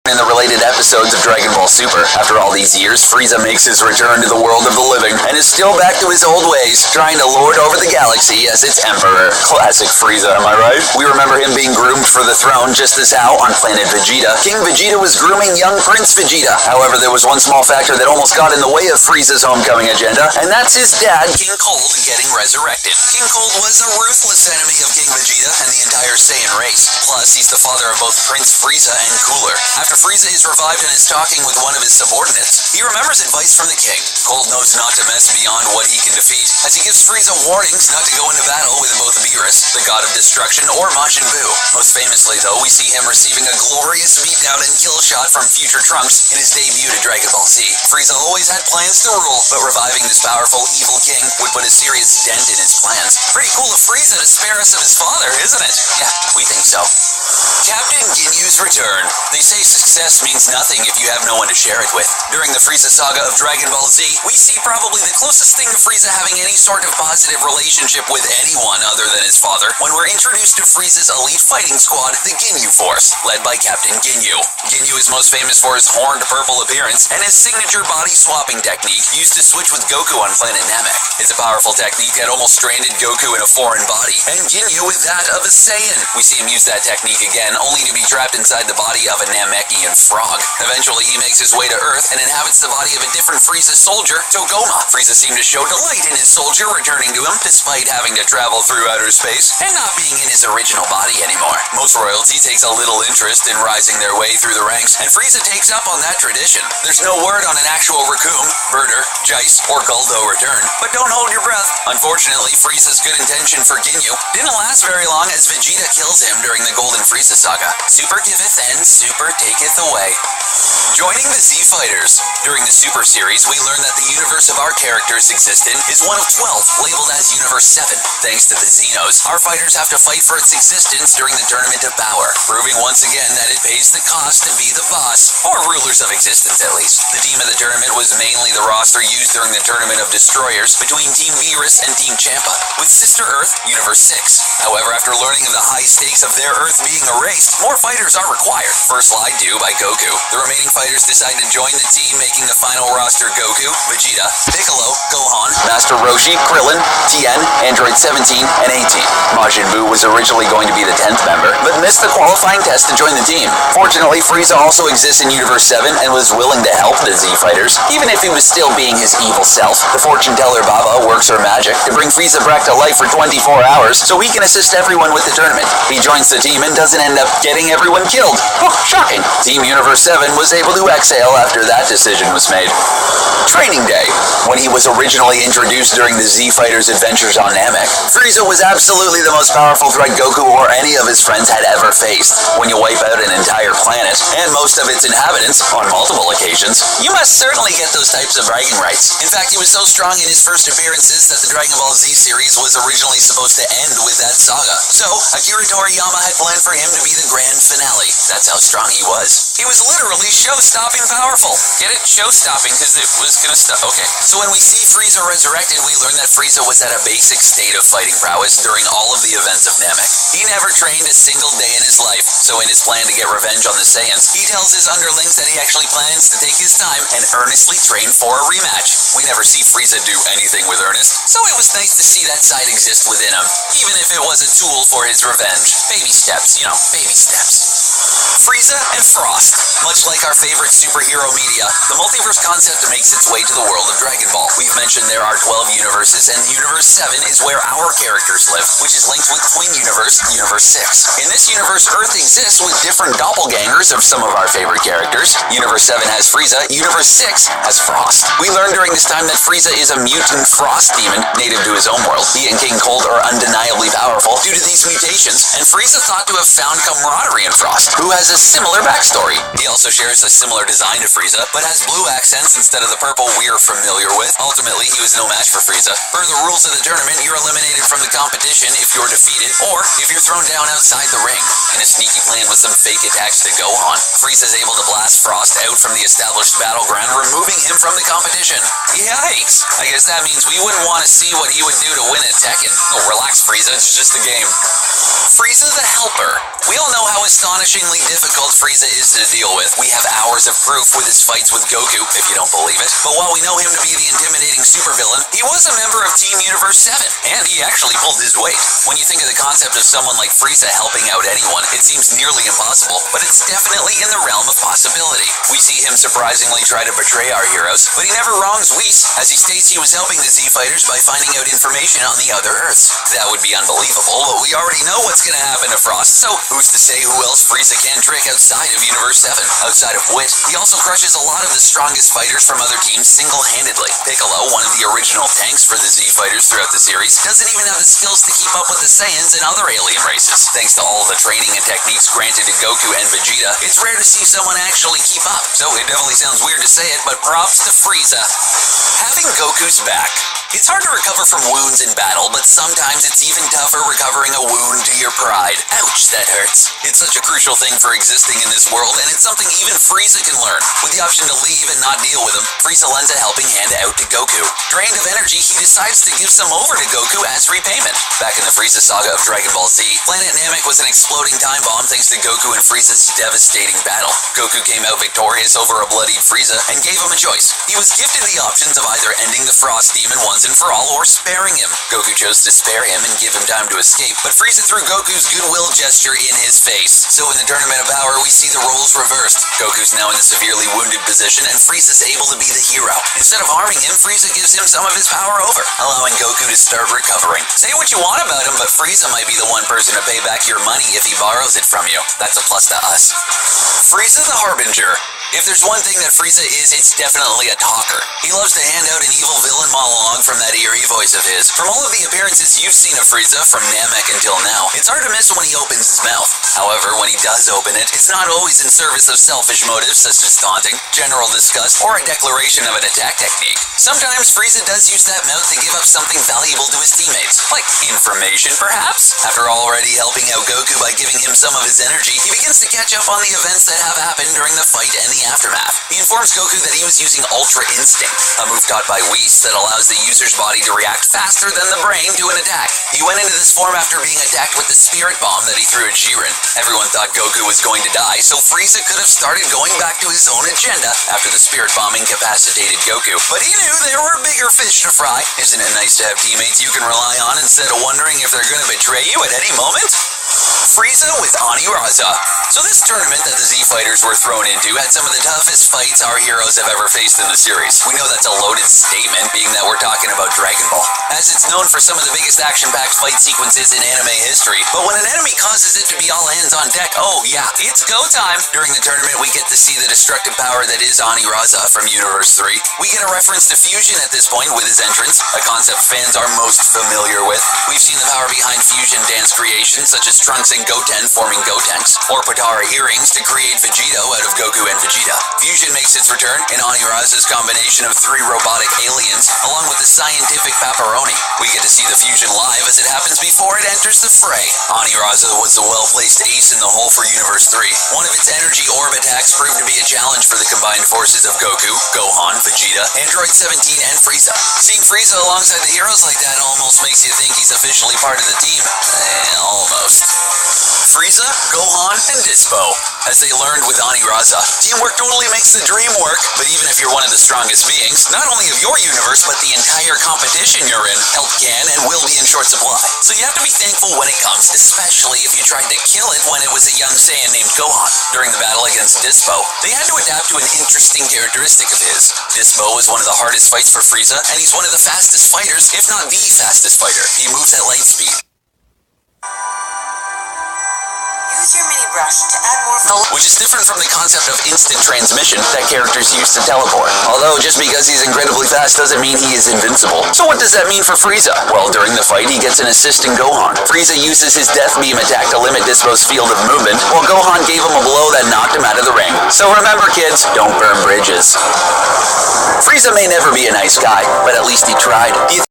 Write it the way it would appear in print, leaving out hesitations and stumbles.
In the related episodes of Dragon Ball Super, after all these years, Frieza makes his return to the world of the living and is still back to his old ways, trying to lord over the galaxy as its emperor. Classic Frieza, am I right? We remember him being groomed for the throne just as how, on planet Vegeta, King Vegeta was grooming young Prince Vegeta. However, there was one small factor that almost got in the way of Frieza's homecoming agenda, and that's his dad, King Cold, getting resurrected. King Cold was a ruthless enemy of King Vegeta and the entire Saiyan race. Plus, he's the father of both Prince Frieza and Cooler. After Frieza is revived and is talking with one of his subordinates, he remembers advice from the king. Cold knows not to mess beyond what he can defeat, as he gives Frieza warnings not to go into battle with both Beerus, the god of destruction, or Majin Buu. Most famously, though, we see him receiving a glorious beatdown and kill shot from future Trunks in his debut to Dragon Ball Z. Frieza always had plans to rule, but reviving this powerful, evil king would put a serious dent in his plans. Pretty cool of Frieza to spare us of his father, isn't it? Yeah, we think so. Captain Ginyu's return. They say success means nothing if you have no one to share it with. During the Frieza saga of Dragon Ball Z, we see probably the closest thing to Frieza having any sort of positive relationship with anyone other than his father when we're introduced to Frieza's elite fighting squad, the Ginyu Force, led by Captain Ginyu. Ginyu is most famous for his horned purple appearance and his signature body swapping technique used to switch with Goku on planet Namek. It's a powerful technique that almost stranded Goku in a foreign body, and Ginyu with that of a Saiyan. We see him use that technique again, only to be trapped inside the body of a Namekian frog. Eventually, he makes his way to Earth and inhabits the body of a different Frieza soldier, Togoma. Frieza seemed to show delight in his soldier returning to him, despite having to travel through outer space and not being in his original body anymore. Most royalty takes a little interest in rising their way through the ranks, and Frieza takes up on that tradition. There's no word on an actual Recoome, Birder, Jeice, or Guldo return, but don't hold your breath. Unfortunately, Frieza's good intention for Ginyu didn't last very long as Vegeta kills him during the Golden Frieza saga. Super giveth and super taketh away. Joining the Z Fighters. During the Super Series, we learn that the universe of our characters exist in is one of 12, labeled as Universe 7. Thanks to the Xenos, our fighters have to fight for its existence during the Tournament of Power, proving once again that it pays the cost to be the boss, or rulers of existence at least. The team of the tournament was mainly the roster used during the Tournament of Destroyers between Team Beerus and Team Champa, with Sister Earth, Universe 6. However, after learning of the high stakes of their Earth being erased, more fighters are required. First lied to by Goku. The remaining fighters decide to join the team, making the final roster Goku, Vegeta, Piccolo, Gohan, Master Roshi, Krillin, Tien, Android 17, and 18. Majin Buu was originally going to be the 10th member, but missed the qualifying test to join the team. Fortunately, Frieza also exists in Universe 7 and was willing to help the Z Fighters, even if he was still being his evil self. The fortune teller Baba works her magic to bring Frieza back to life for 24 hours so he can assist everyone with the tournament. He joins the team and doesn't end up getting everyone killed. Oh, shocking. Team Universe 7 was able to exhale after that decision was made. Training Day. When he was originally introduced during the Z Fighters' adventures on Namek, Frieza was absolutely the most powerful threat Goku or any of his friends had ever faced. When you wipe out an entire planet, and most of its inhabitants, on multiple occasions, you must certainly get those types of bragging rights. In fact, he was so strong in his first appearances that the Dragon Ball Z series was originally supposed to end with that saga. So, Akira Toriyama had planned for him to be the grand finale. That's how strong he was. He was literally show-stopping powerful. Get it? Show-stopping, because it was gonna stop. Okay. So when we see Frieza resurrected, we learn that Frieza was at a basic state of fighting prowess during all of the events of Namek. He never trained a single day in his life, so in his plan to get revenge on the Saiyans, he tells his underlings that he actually plans to take his time and earnestly train for a rematch. We never see Frieza do anything with earnest, so it was nice to see that side exist within him, even if it was a tool for his revenge. Baby steps, you know, baby steps. Frieza and Frost. Much like our favorite superhero media, the multiverse concept makes its way to the world of Dragon Ball. We've mentioned there are 12 universes, and Universe 7 is where our characters live, which is linked with Twin Universe, Universe 6. In this universe, Earth exists with different doppelgangers of some of our favorite characters. Universe 7 has Frieza, Universe 6 has Frost. We learn during this time that Frieza is a mutant frost demon, native to his own world. He and King Cold are undeniably powerful due to these mutations, and Frieza thought to have found camaraderie in Frost, who has a similar backstory. He also shares a similar design to Frieza, but has blue accents instead of the purple we're familiar with. Ultimately, he was no match for Frieza. Per the rules of the tournament, you're eliminated from the competition if you're defeated, or if you're thrown down outside the ring. In a sneaky plan with some fake attacks to Gohan, Frieza's able to blast Frost out from the established battleground, removing him from the competition. Yikes! I guess that means we wouldn't want to see what he would do to win at Tekken. Oh, relax, Frieza, it's just a game. Frieza the Helper. We all know how astonishingly difficult Frieza is to deal with. We have hours of proof with his fights with Goku, if you don't believe it. But while we know him to be the intimidating supervillain, he was a member of Team Universe 7, and he actually pulled his weight. When you think of the concept of someone like Frieza helping out anyone, it seems nearly impossible, but it's definitely in the realm of possibility. We see him surprisingly try to betray our heroes, but he never wrongs Whis, as he states he was helping the Z-Fighters by finding out information on the other Earths. That would be unbelievable, but we already know what's gonna happen to Frost, so who's to say who else Frieza can trick outside of Universe 7? Outside of wit, he also crushes a lot of the strongest fighters from other teams single-handedly. Piccolo, one of the original tanks for the Z-Fighters throughout the series, doesn't even have the skills to keep up with the Saiyans and other alien races. Thanks to all the training and techniques granted to Goku and Vegeta, it's rare to see someone actually keep up. So it definitely sounds weird to say it, but props to Frieza. Having Goku's back. It's hard to recover from wounds in battle, but sometimes it's even tougher recovering a wound to your pride. Ouch, that hurts. It's such a crucial thing for existing in this world, and it's something even Frieza can learn. With the option to leave and not deal with him, Frieza lends a helping hand out to Goku. Drained of energy, he decides to give some over to Goku as repayment. Back in the Frieza saga of Dragon Ball Z, Planet Namek was an exploding time bomb thanks to Goku and Frieza's devastating battle. Goku came out victorious over a bloodied Frieza and gave him a choice. He was gifted the options of either ending the Frost Demon once and for all, or sparing him. Goku chose to spare him and give him time to escape, but Frieza threw Goku's goodwill gesture in his face. So in the Tournament of Power, we see the roles reversed. Goku's now in the severely wounded position, and Frieza's able to be the hero. Instead of harming him, Frieza gives him some of his power over, allowing Goku to start recovering. Say what you want about him, but Frieza might be the one person to pay back your money if he borrows it from you. That's a plus to us. Frieza the Harbinger. If there's one thing that Frieza is, it's definitely a talker. He loves to hand out an evil villain monologue from that eerie voice of his. From all of the appearances you've seen of Frieza, from Namek until now, it's hard to miss when he opens his mouth. However, when he does open it, it's not always in service of selfish motives such as taunting, general disgust, or a declaration of an attack technique. Sometimes Frieza does use that mouth to give up something valuable to his teammates, like information perhaps? After already helping out Goku by giving him some of his energy, he begins to catch up on the events that have happened during the fight and the aftermath. He informs Goku that he was using Ultra Instinct, a move taught by Whis that allows the user's body to react faster than the brain to an attack. He went into this form after being attacked with the Spirit Bomb that he threw at Jiren. Everyone thought Goku was going to die, so Frieza could have started going back to his own agenda after the Spirit Bomb incapacitated Goku. But he knew there were bigger fish to fry. Isn't it nice to have teammates you can rely on instead of wondering if they're going to betray you at any moment? Frieza with Ani Raza. So this tournament that the Z-Fighters were thrown into had some of the toughest fights our heroes have ever faced in the series. We know that's a loaded statement, being that we're talking about Dragon Ball, as it's known for some of the biggest action-packed fight sequences in anime history. But when an enemy causes it to be all hands on deck, oh yeah, it's go time! During the tournament, we get to see the destructive power that is Ani Raza from Universe 3. We get a reference to fusion at this point with his entrance, a concept fans are most familiar with. We've seen the power behind fusion dance creations, such as Trunks and Goten forming Gotenks, or Potara earrings to create Vegito out of Goku and Vegeta. Fusion makes its return in Ani Raza's combination of 3 robotic aliens, along with the scientific Paparoni. We get to see the fusion live as it happens before it enters the fray. Ani Raza was the well-placed ace in the hole for Universe 3. One of its energy orb attacks proved to be a challenge for the combined forces of Goku, Gohan, Vegeta, Android 17, and Frieza. Seeing Frieza alongside the heroes like that almost makes you think he's officially part of the team. Almost. Frieza, Gohan, and Dispo. As they learned with Ani Raza, teamwork totally makes the dream work, but even if you're one of the strongest beings, not only of your universe, but the entire competition you're in, help can and will be in short supply. So you have to be thankful when it comes, especially if you tried to kill it when it was a young Saiyan named Gohan. During the battle against Dispo, they had to adapt to an interesting characteristic of his. Dispo was one of the hardest fights for Frieza, and he's one of the fastest fighters, if not the fastest fighter. He moves at light speed. Use your mini brush to add more, which is different from the concept of instant transmission that characters use to teleport. Although, just because he's incredibly fast doesn't mean he is invincible. So what does that mean for Frieza? Well, during the fight, he gets an assist in Gohan. Frieza uses his Death Beam attack to limit Dispo's field of movement, while Gohan gave him a blow that knocked him out of the ring. So remember, kids, don't burn bridges. Frieza may never be a nice guy, but at least he tried. Do you